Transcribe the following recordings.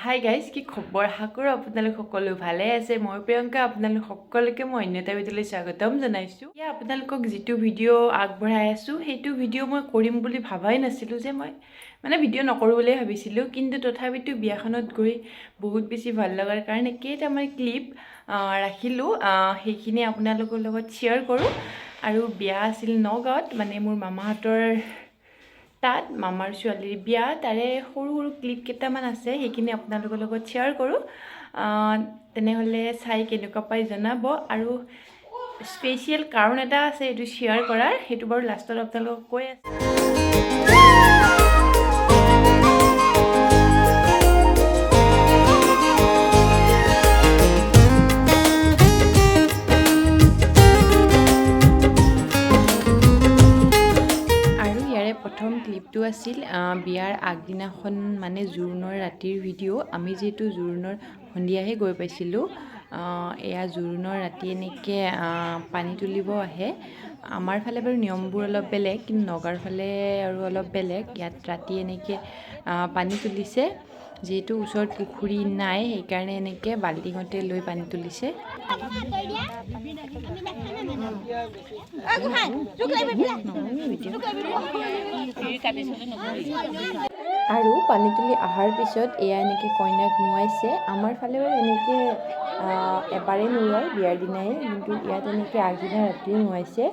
Hi guys, কি খবৰ? আশা কৰোঁ আপোনালোক সকলো ভালে আছে। মই প্ৰিয়ংকা, আপোনালোক সকলোকে মই অন্য এটা ভিডিঅ'লৈ স্বাগতম জনাইছোঁ। এতিয়া আপোনালোকক যিটো ভিডিঅ' আগবঢ়াই আছোঁ সেইটো ভিডিঅ' মই কৰিম বুলি ভাবাই নাছিলোঁ, যে মই ভিডিঅ' নকৰোঁ বুলিয়ে ভাবিছিলোঁ। কিন্তু তথাপিতো বিয়াখনত গৈ বহুত বেছি ভাল লগাৰ কাৰণে কেইটামান ক্লিপ ৰাখিলোঁ, সেইখিনি আপোনালোকৰ লগত শ্বেয়াৰ কৰোঁ। আৰু বিয়া আছিল নগাঁৱত, মোৰ মামাহঁতৰ তাত মামাৰ ছোৱালীৰ বিয়া, তাৰে সৰু সৰু ক্লিপ কেইটামান আছে, সেইখিনি আপোনালোকৰ লগত শ্বেয়াৰ কৰোঁ। তেনেহ'লে চাই কেনেকুৱা পাই জনাব। আৰু স্পেচিয়েল কাৰণ এটা আছে এইটো শ্বেয়াৰ কৰাৰ, সেইটো বাৰু লাষ্টত আপোনালোকক কৈ আছে। প্ৰথম ক্লিপটো আছিল বিয়াৰ আগদিনাখন জোৰোণৰ ৰাতিৰ ভিডিঅ'। আমি যিহেতু জোৰোণৰ সন্ধিয়াহে গৈ পাইছিলোঁ, এয়া জোৰোণৰ ৰাতি এনেকৈ পানী তুলিব আহে। আমাৰ ফালে বাৰু নিয়মবোৰ অলপ বেলেগ, কিন্তু নগাঁৱৰ ফালে আৰু অলপ বেলেগ। ইয়াত ৰাতি এনেকৈ পানী তুলিছে, যিহেতু ওচৰত পুখুৰী নাই সেইকাৰণে এনেকৈ বাল্টিঙতে লৈ পানী তুলিছে। আৰু পানী তুলি অহাৰ পিছত এয়া এনেকৈ কইনাক নোৱাইছে। আমাৰ ফালে বাৰু এনেকৈ এবাৰেই নোৱায় বিয়াৰ দিনাই, কিন্তু ইয়াত এনেকৈ আগদিনা ৰাতিও নোৱাইছে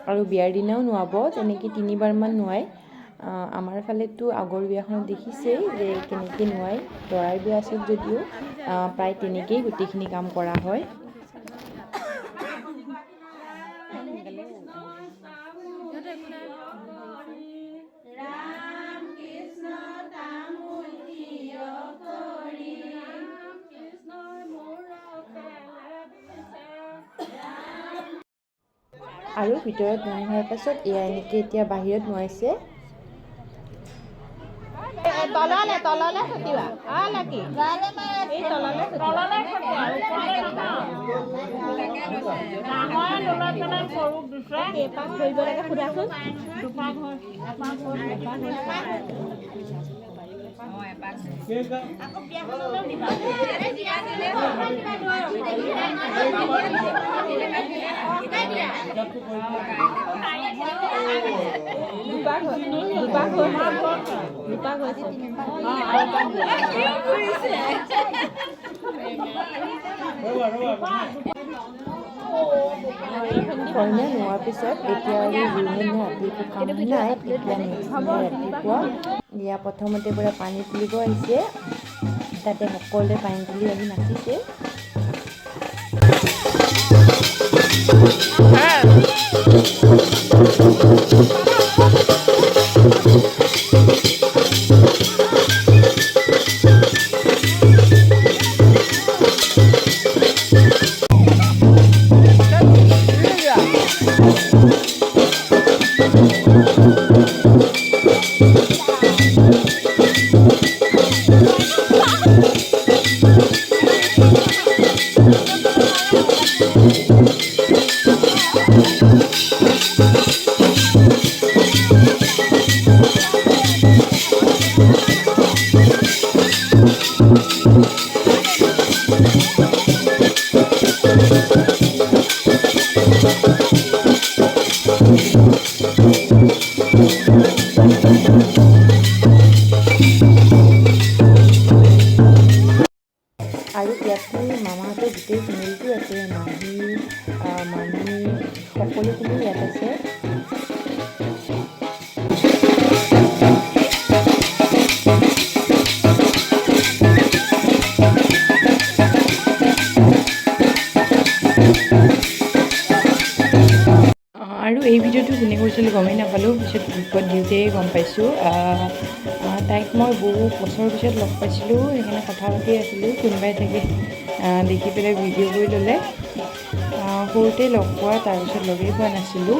আৰু বিয়াৰ দিনাও নোৱাব, তেনেকৈ 3বাৰমান নোৱায়। আমাৰ ফালেতো আগৰ বিয়াখনত দেখিছেই যে কেনেকৈ নোৱায়। দৰাৰ বিয়া আছিল যদিও প্ৰায় তেনেকৈয়ে গোটেইখিনি কাম কৰা হয়। আৰু ভিতৰত নোৱাই হোৱাৰ পাছত এয়া এনেকৈ এতিয়া বাহিৰত নোৱাইছে। তললে তললে খতিবা লাকি এই তললে তললে খতিবা ডাঙৰ লোলত পেলাই সৰু দুটা এপাক ধৰিব লাগে সোধাচোন। দুপাক হয়, এপাক হয়, এপাক আকৌ বিয়াখনলৈও দিবা। দুপাক হৈছে কইনা নোৱাৰ পিছত এতিয়া আৰু জোৰোণৰ ৰাতি একো কাম নাই। এতিয়া ৰাতিপুৱা এয়া প্ৰথমতে পৰা পানী তুলিব আহিছে, তাতে সকলোৱে পানী তুলি আহি নাচিছে। আৰু ইয়াতে মামাহঁতৰ গোটেই ফেমিলিটো আছে, মাহী মামী সকলোখিনি ইয়াত আছে। আৰু এই ভিডিঅ'টো কোনে কৰিছিলোঁ গমেই নাপালোঁ, পিছত গ্ৰুপত দিওঁতেই গম পাইছোঁ। তাইক মই বহু বছৰৰ পিছত লগ পাইছিলোঁ, সেইকাৰণে কথা পাতি আছিলোঁ। কোনোবাই তাকে দেখি পেলাই ভিডিঅ' কৰি ল'লে। সৰুতে লগ পোৱা, তাৰপিছত লগেই পোৱা নাছিলোঁ।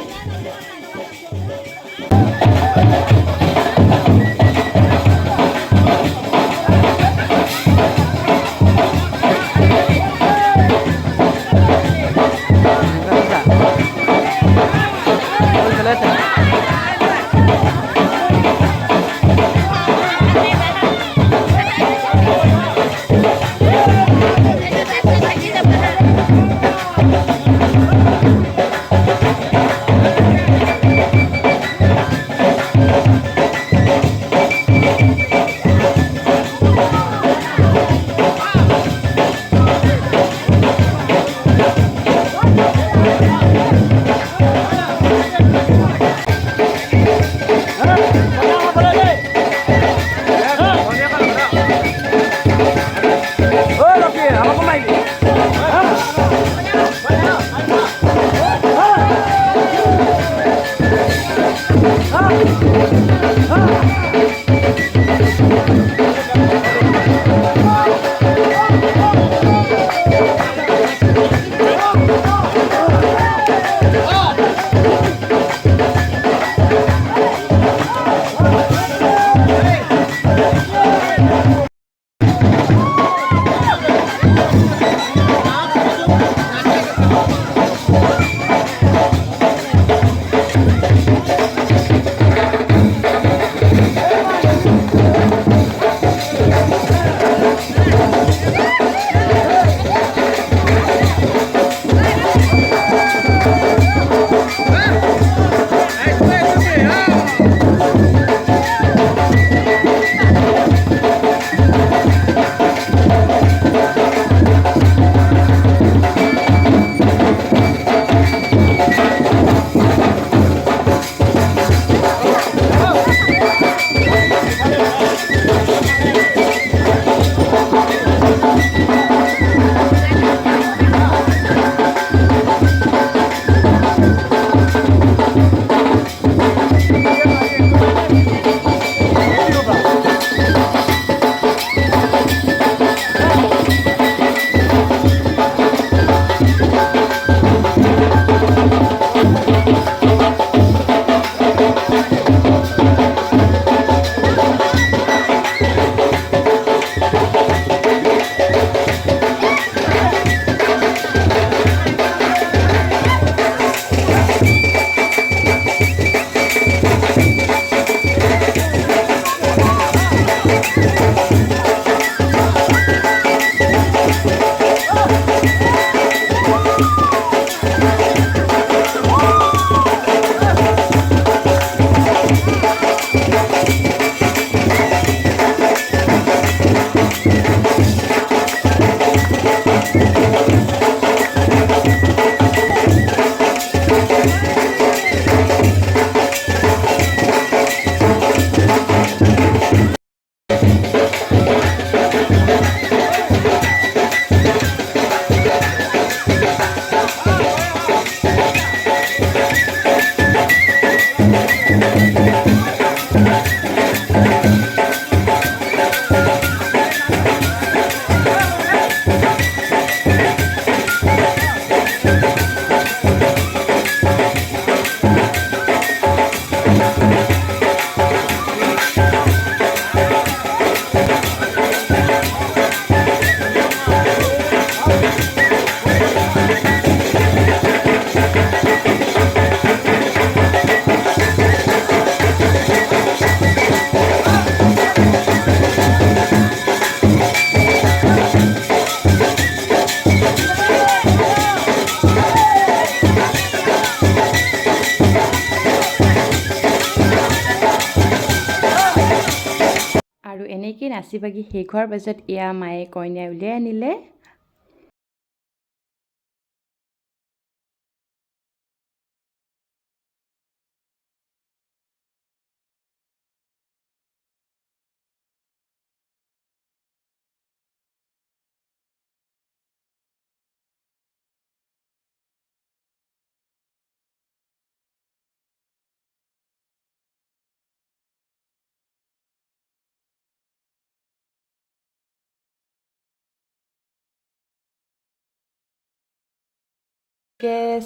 নাচি বাগি শেষ হোৱাৰ পাছত এয়া মায়ে কইনা উলিয়াই আনিলে।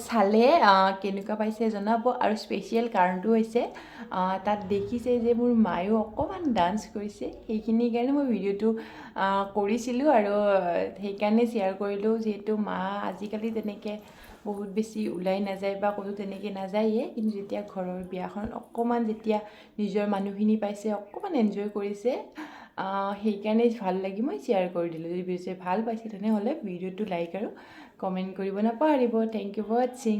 চালে কেনেকুৱা পাইছে জনাব আৰু স্পেচিয়েল কাৰণটো হৈছে তাত দেখিছে যে মোৰ মায়েও অকণমান ডান্স কৰিছে, সেইখিনিৰ কাৰণে মই ভিডিঅ'টো কৰিছিলোঁ আৰু সেইকাৰণে শ্বেয়াৰ কৰিলোঁ। যিহেতু মা আজিকালি তেনেকৈ বহুত বেছি ওলাই নাযায় বা ক'তো তেনেকৈ নাযায়েই, কিন্তু যেতিয়া ঘৰৰ বিয়াখন অকণমান যেতিয়া নিজৰ মানুহখিনি পাইছে অকণমান এনজয় কৰিছে, সেইকাৰণে ভাল লাগি মই শ্বেয়াৰ কৰি দিলোঁ। যদি ভিডিঅ'টো ভাল পাইছে তেনেহ'লে ভিডিঅ'টো লাইক আৰু কমেণ্ট কৰিব নাপাহৰিব। Thank you for ৱাটছিং।